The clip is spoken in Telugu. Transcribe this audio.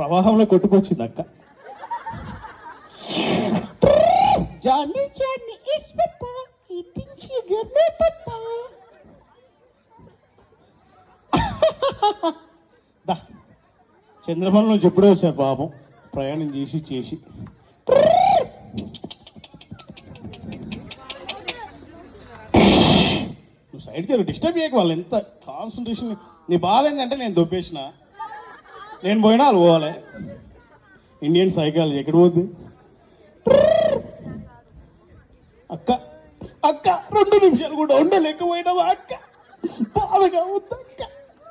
ప్రవాహంలో కొట్టుకొచ్చింది అక్క. జానీ జానీ చంద్రబాబు నుంచి ఎప్పుడో వచ్చారు పాపం, ప్రయాణం చేసి నువ్వు సైడ్కి వెళ్ళి డిస్టర్బ్ చేయక, వాళ్ళు ఎంత కాన్సన్ట్రేషన్. నీ బాధ ఏంటంటే నేను దొబ్బేసిన, నేను పోయినా వాళ్ళు పోవాలి. ఇండియన్ సైకాలజీ ఎక్కడ పోద్ది? అక్క అక్క 2 నిమిషాలు కూడా ఉండలేకపోయినావా అక్క? బాధగా ఉంది అక్క.